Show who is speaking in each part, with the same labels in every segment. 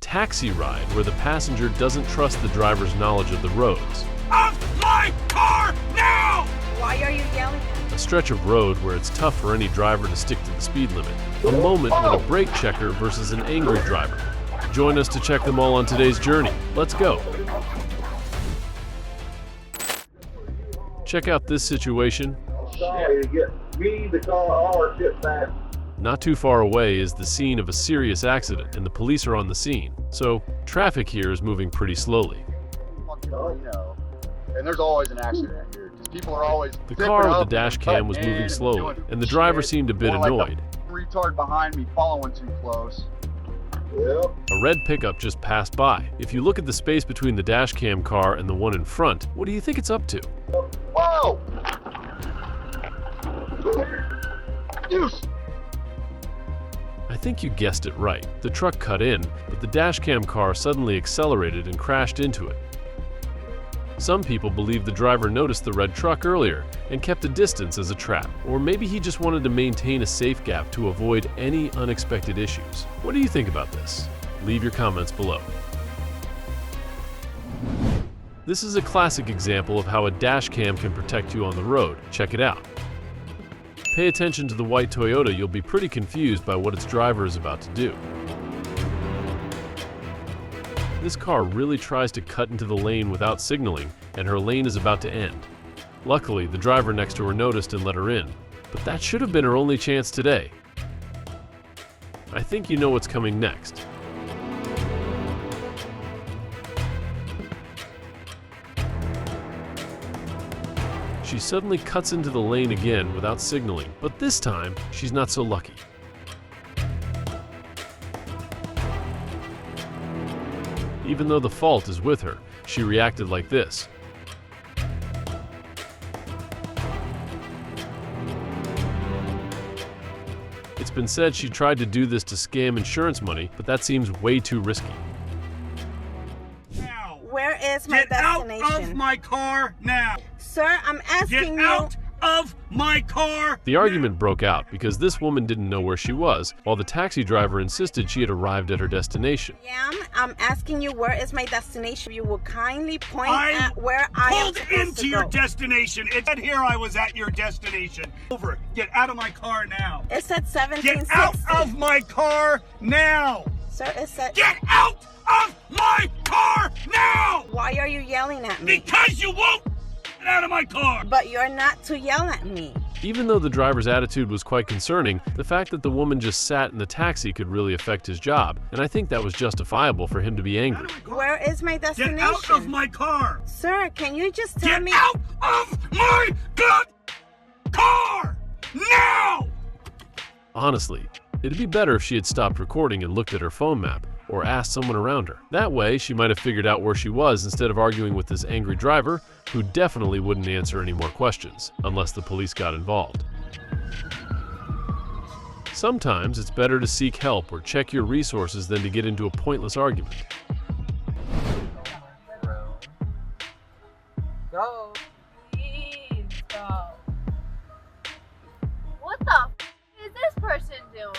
Speaker 1: taxi ride where the passenger doesn't trust the driver's knowledge of the roads.
Speaker 2: Off my car now!
Speaker 3: Why are you yelling?
Speaker 1: A stretch of road where it's tough for any driver to stick to the speed limit. A moment when a brake checker versus an angry driver. Join us to check them all on today's journey. Let's go. Check out this situation.
Speaker 4: Sorry to get me the car or sit back.
Speaker 1: Not too far away is the scene of a serious accident, and the police are on the scene. So, traffic here is moving pretty slowly.
Speaker 5: And there's always an accident here. Just people are always.
Speaker 1: The car with the dash cam was moving slowly, and the driver seemed a bit annoyed.
Speaker 5: Retard behind me following too close.
Speaker 4: Yep.
Speaker 1: A red pickup just passed by. If you look at the space between the dash cam car and the one in front, what do you think it's up to?
Speaker 5: Whoa! Deuce!
Speaker 1: I think you guessed it right. The truck cut in, but the dashcam car suddenly accelerated and crashed into it. Some people believe the driver noticed the red truck earlier and kept a distance as a trap, or maybe he just wanted to maintain a safe gap to avoid any unexpected issues. What do you think about this? Leave your comments below. This is a classic example of how a dashcam can protect you on the road. Check it out. Pay attention to the white Toyota, you'll be pretty confused by what its driver is about to do. This car really tries to cut into the lane without signaling, and her lane is about to end. Luckily, the driver next to her noticed and let her in, but that should have been her only chance today. I think you know what's coming next. She suddenly cuts into the lane again without signaling, but this time, she's not so lucky. Even though the fault is with her, she reacted like this. It's been said she tried to do this to scam insurance money, but that seems way too risky.
Speaker 2: Now.
Speaker 3: Where is my destination?
Speaker 2: Get out of my car now!
Speaker 3: Sir, I'm asking
Speaker 2: Get out of my car!
Speaker 1: The argument broke out because this woman didn't know where she was, while the taxi driver insisted she had arrived at her destination.
Speaker 3: I'm asking you where is my destination. You will kindly point
Speaker 2: I
Speaker 3: at where I am
Speaker 2: pulled
Speaker 3: supposed
Speaker 2: into
Speaker 3: to
Speaker 2: your
Speaker 3: go.
Speaker 2: destination. It said here I was at your destination. Over. Get out of my car now.
Speaker 3: It said 1760.
Speaker 2: Get out of my car now!
Speaker 3: Sir, it said...
Speaker 2: Get out of my car now!
Speaker 3: Why are you yelling at me?
Speaker 2: Because you won't get out of my car!
Speaker 3: But you're not to yell at me.
Speaker 1: Even though the driver's attitude was quite concerning, the fact that the woman just sat in the taxi could really affect his job, and I think that was justifiable for him to be angry.
Speaker 3: Where is my destination?
Speaker 2: Get out of my car!
Speaker 3: Sir, can you just tell
Speaker 2: Get
Speaker 3: me...
Speaker 2: out of my god car! Now!
Speaker 1: Honestly, it'd be better if she had stopped recording and looked at her phone map, or asked someone around her. That way, she might have figured out where she was instead of arguing with this angry driver, who definitely wouldn't answer any more questions, unless the police got involved. Sometimes it's better to seek help or check your resources than to get into a pointless argument.
Speaker 6: Go. Please go. What the f is this person doing?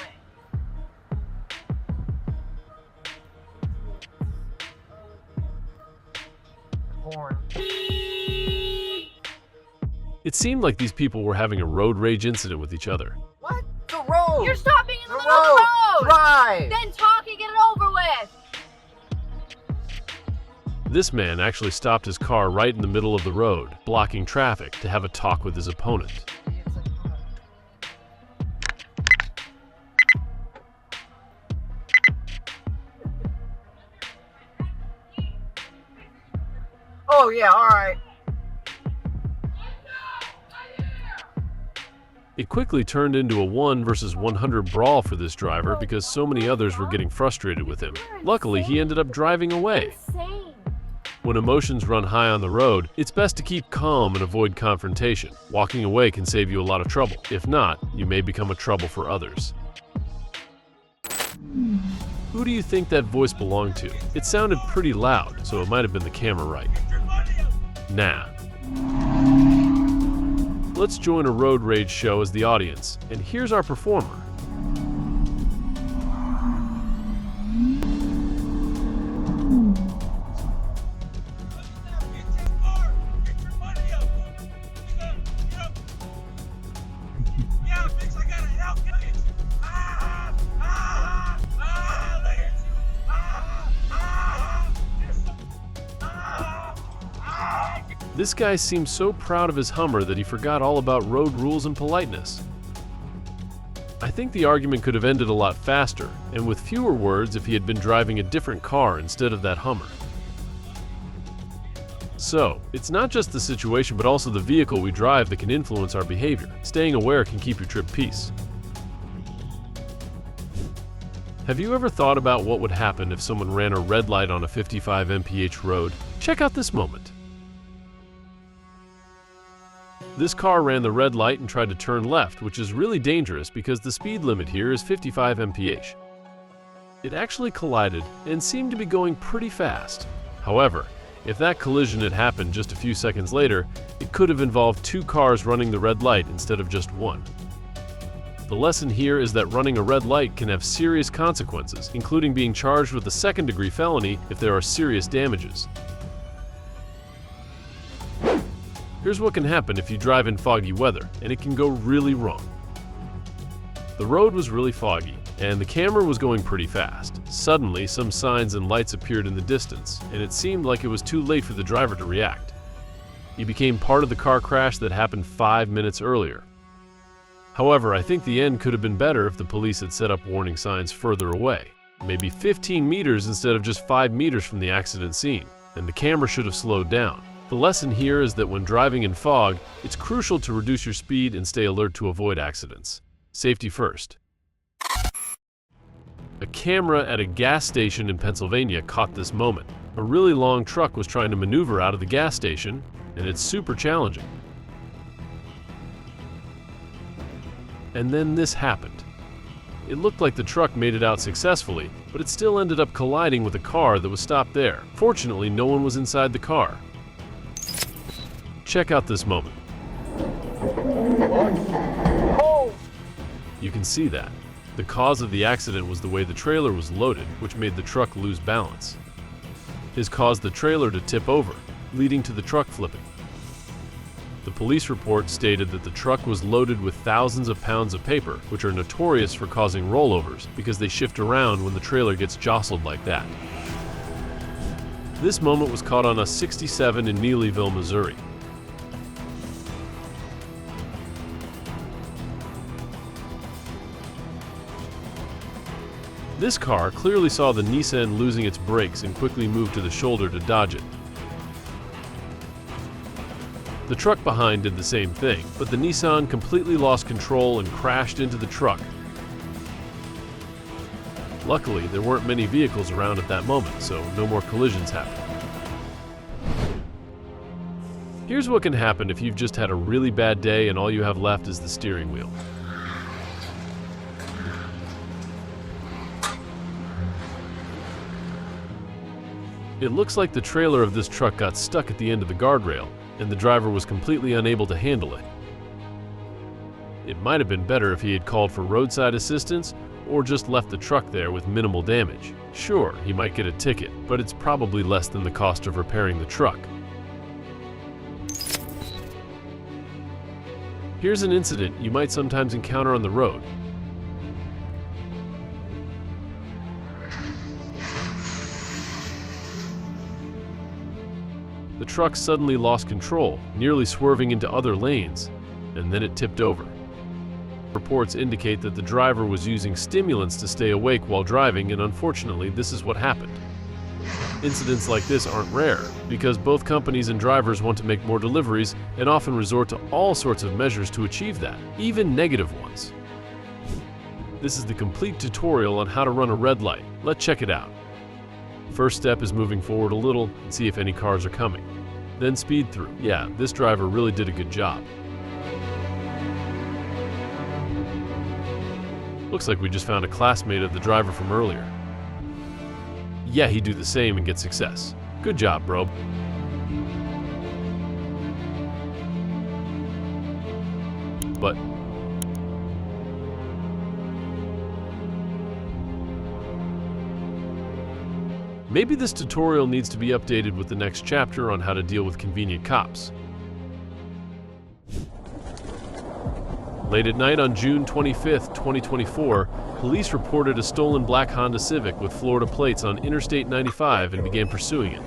Speaker 6: Horn.
Speaker 1: It seemed like these people were having a road rage incident with each other.
Speaker 6: What?
Speaker 7: The road!
Speaker 6: You're stopping in the
Speaker 7: The
Speaker 6: middle of the road!
Speaker 7: Drive!
Speaker 6: Then talk and get it over with!
Speaker 1: This man actually stopped his car right in the middle of the road, blocking traffic, to have a talk with his opponent.
Speaker 7: Oh yeah, alright.
Speaker 1: It quickly turned into a 1 versus 100 brawl for this driver because so many others were getting frustrated with him. Luckily, he ended up driving away.
Speaker 6: Insane.
Speaker 1: When emotions run high on the road, it's best to keep calm and avoid confrontation. Walking away can save you a lot of trouble. If not, you may become a trouble for others. Who do you think that voice belonged to? It sounded pretty loud, so it might have been the camera right. Nah. Let's join a road rage show as the audience, and here's our performer. This guy seemed so proud of his Hummer that he forgot all about road rules and politeness. I think the argument could have ended a lot faster, and with fewer words if he had been driving a different car instead of that Hummer. So, it's not just the situation but also the vehicle we drive that can influence our behavior. Staying aware can keep your trip peace. Have you ever thought about what would happen if someone ran a red light on a 55 mph road? Check out this moment. This car ran the red light and tried to turn left, which is really dangerous because the speed limit here is 55 mph. It actually collided and seemed to be going pretty fast. However, if that collision had happened just a few seconds later, it could have involved two cars running the red light instead of just one. The lesson here is that running a red light can have serious consequences, including being charged with a second-degree felony if there are serious damages. Here's what can happen if you drive in foggy weather, and it can go really wrong. The road was really foggy, and the camera was going pretty fast. Suddenly, some signs and lights appeared in the distance, and it seemed like it was too late for the driver to react. He became part of the car crash that happened 5 minutes earlier. However, I think the end could have been better if the police had set up warning signs further away, maybe 15 meters instead of just 5 meters from the accident scene, and the camera should have slowed down. The lesson here is that when driving in fog, it's crucial to reduce your speed and stay alert to avoid accidents. Safety first. A camera at a gas station in Pennsylvania caught this moment. A really long truck was trying to maneuver out of the gas station, and it's super challenging. And then this happened. It looked like the truck made it out successfully, but it still ended up colliding with a car that was stopped there. Fortunately, no one was inside the car. Check out this moment. You can see that. The cause of the accident was the way the trailer was loaded, which made the truck lose balance. This caused the trailer to tip over, leading to the truck flipping. The police report stated that the truck was loaded with thousands of pounds of paper, which are notorious for causing rollovers because they shift around when the trailer gets jostled like that. This moment was caught on a 67 in Neelyville, Missouri. This car clearly saw the Nissan losing its brakes and quickly moved to the shoulder to dodge it. The truck behind did the same thing, but the Nissan completely lost control and crashed into the truck. Luckily, there weren't many vehicles around at that moment, so no more collisions happened. Here's what can happen if you've just had a really bad day and all you have left is the steering wheel. It looks like the trailer of this truck got stuck at the end of the guardrail, and the driver was completely unable to handle it. It might have been better if he had called for roadside assistance or just left the truck there with minimal damage. Sure, he might get a ticket, but it's probably less than the cost of repairing the truck. Here's an incident you might sometimes encounter on the road. The truck suddenly lost control, nearly swerving into other lanes, and then it tipped over. Reports indicate that the driver was using stimulants to stay awake while driving, and unfortunately, this is what happened. Incidents like this aren't rare, because both companies and drivers want to make more deliveries and often resort to all sorts of measures to achieve that, even negative ones. This is the complete tutorial on how to run a red light. Let's check it out. First step is moving forward a little and see if any cars are coming. Then speed through. Yeah, this driver really did a good job. Looks like we just found a classmate of the driver from earlier. Yeah, he'd do the same and get success. Good job, bro. But maybe this tutorial needs to be updated with the next chapter on how to deal with convenient cops. Late at night on June 25, 2024, police reported a stolen black Honda Civic with Florida plates on Interstate 95 and began pursuing it.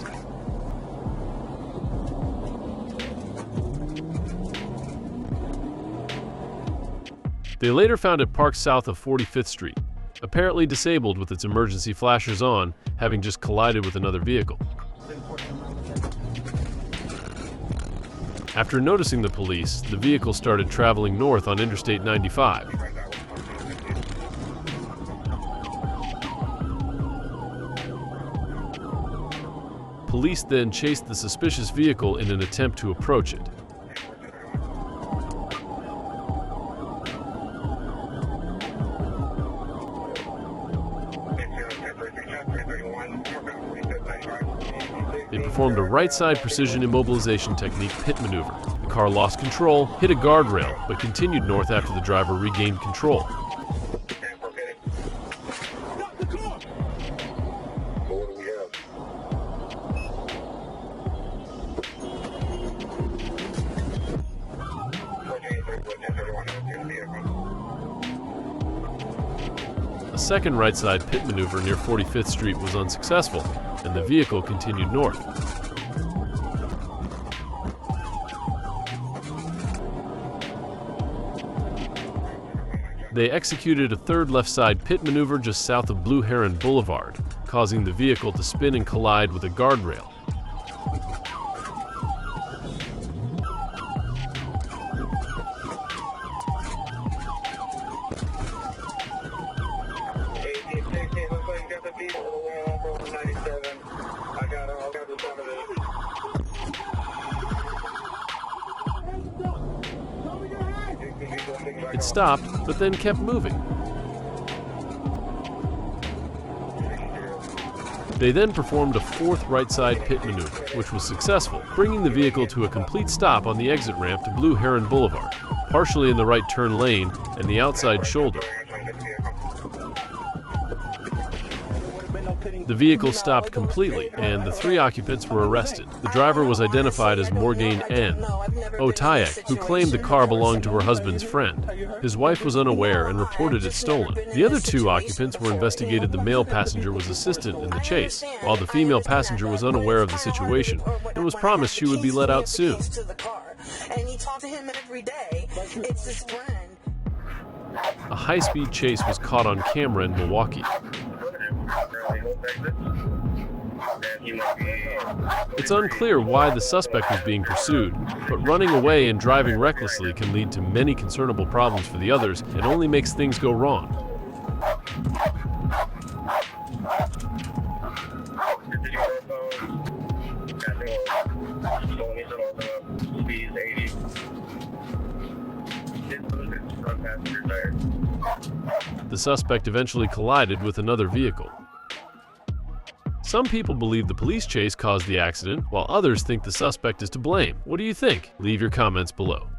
Speaker 1: They later found it parked south of 45th Street, apparently disabled with its emergency flashers on, having just collided with another vehicle. After noticing the police, the vehicle started traveling north on Interstate 95. Police then chased the suspicious vehicle in an attempt to approach it. They performed a right-side precision immobilization technique pit maneuver. The car lost control, hit a guardrail, but continued north after the driver regained control. A second right-side pit maneuver near 45th Street was unsuccessful, and the vehicle continued north. They executed a third left-side pit maneuver just south of Blue Heron Boulevard, causing the vehicle to spin and collide with a guardrail. It stopped, but then kept moving. They then performed a fourth right-side pit maneuver, which was successful, bringing the vehicle to a complete stop on the exit ramp to Blue Heron Boulevard, partially in the right turn lane and the outside shoulder. The vehicle stopped completely, and the three occupants were arrested. The driver was identified as Morgaine N. Otayak, who claimed the car belonged to her husband's friend. His wife was unaware and reported it stolen. The other two occupants were investigated. The male passenger was assistant in the chase, while the female passenger was unaware of the situation and was promised she would be let out soon. A high-speed chase was caught on camera in Milwaukee. It's unclear why the suspect was being pursued, but running away and driving recklessly can lead to many concernable problems for the others and only makes things go wrong. The suspect eventually collided with another vehicle. Some people believe the police chase caused the accident, while others think the suspect is to blame. What do you think? Leave your comments below.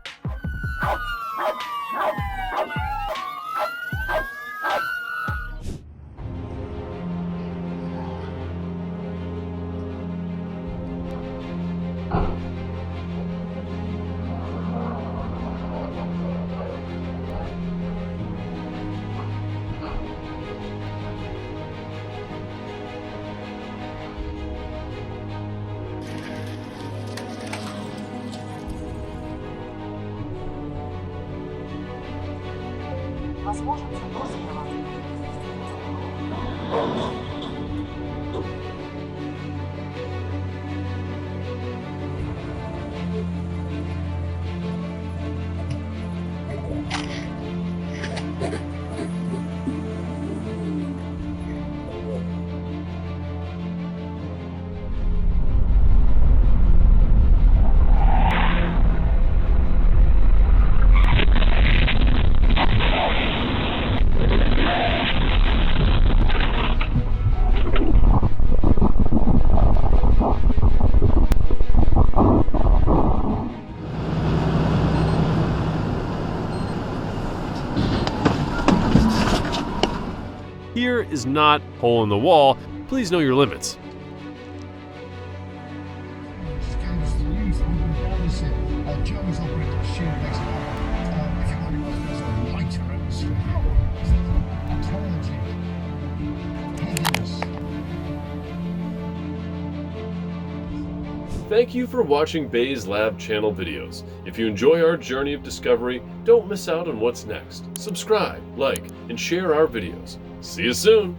Speaker 1: Here is not hole in the wall. Please know your limits. Thank you for watching BEZED LAB channel videos. If you enjoy our journey of discovery, don't miss out on what's next. Subscribe, like, and share our videos. See you soon!